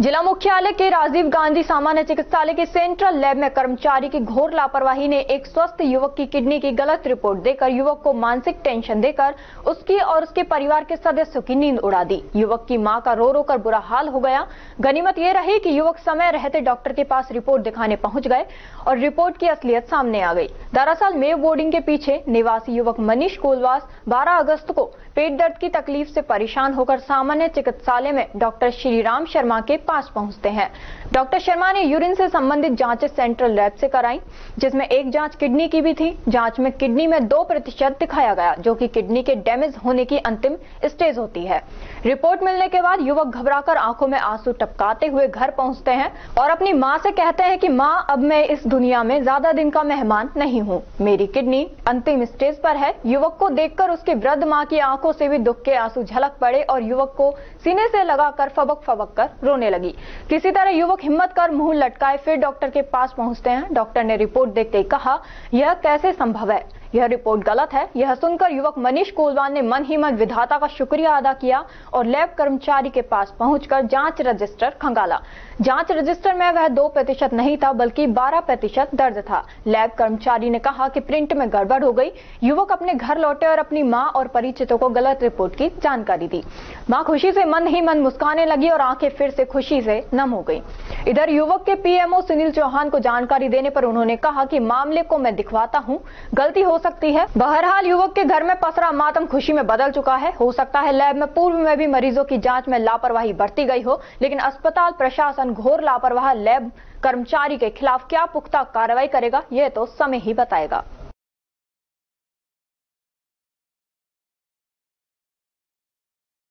जिला मुख्यालय के राजीव गांधी सामान्य चिकित्सालय के सेंट्रल लैब में कर्मचारी की घोर लापरवाही ने एक स्वस्थ युवक की किडनी की गलत रिपोर्ट देकर युवक को मानसिक टेंशन देकर उसकी और उसके परिवार के सदस्यों की नींद उड़ा दी। युवक की मां का रो रो कर बुरा हाल हो गया। गनीमत ये रही कि युवक समय रहते डॉक्टर के पास रिपोर्ट दिखाने पहुंच गए और रिपोर्ट की असलियत सामने आ गई। दरअसल मेयो बोर्डिंग के पीछे निवासी युवक मनीष कोलवास 12 अगस्त को पेट दर्द की तकलीफ से परेशान होकर सामान्य चिकित्सालय में डॉक्टर श्रीराम शर्मा के पास पहुंचते हैं। डॉक्टर शर्मा ने यूरिन से संबंधित जांचें सेंट्रल लैब से कराई, जिसमें एक जांच किडनी की भी थी। जांच में किडनी में 2% दिखाया गया, जो कि किडनी के डैमेज होने की अंतिम स्टेज होती है। रिपोर्ट मिलने के बाद युवक घबराकर आंखों में आंसू टपकाते हुए घर पहुंचते हैं और अपनी मां से कहते हैं कि मां, अब मैं इस दुनिया में ज्यादा दिन का मेहमान नहीं हूं, मेरी किडनी अंतिम स्टेज पर है। युवक को देखकर उसकी वृद्ध मां की आंखों से भी दुख के आंसू झलक पड़े और युवक को सीने से लगाकर फबक फबक कर रोने लगी। किसी तरह युवक हिम्मत कर मुंह लटकाए फिर डॉक्टर के पास पहुंचते हैं। डॉक्टर ने रिपोर्ट देखते ही कहा, यह कैसे संभव है, यह रिपोर्ट गलत है। यह सुनकर युवक मनीष कोलवान ने मन ही मन विधाता का शुक्रिया अदा किया और लैब कर्मचारी के पास पहुंचकर जांच रजिस्टर खंगाला। जांच रजिस्टर में वह 2% नहीं था, बल्कि 12% दर्ज था। लैब कर्मचारी ने कहा कि प्रिंट में गड़बड़ हो गई। युवक अपने घर लौटे और अपनी मां और परिचितों को गलत रिपोर्ट की जानकारी दी। मां खुशी से मन ही मन मुस्कुराने लगी और आंखें फिर से खुशी से नम हो गई। इधर युवक के पीएमओ सुनील चौहान को जानकारी देने पर उन्होंने कहा कि मामले को मैं दिखवाता हूं, गलती हो सकती है। बहरहाल युवक के घर में पसरा मातम खुशी में बदल चुका है। हो सकता है लैब में पूर्व में भी मरीजों की जांच में लापरवाही बरती गई हो, लेकिन अस्पताल प्रशासन घोर लापरवाह लैब कर्मचारी के खिलाफ क्या पुख्ता कार्रवाई करेगा, यह तो समय ही बताएगा।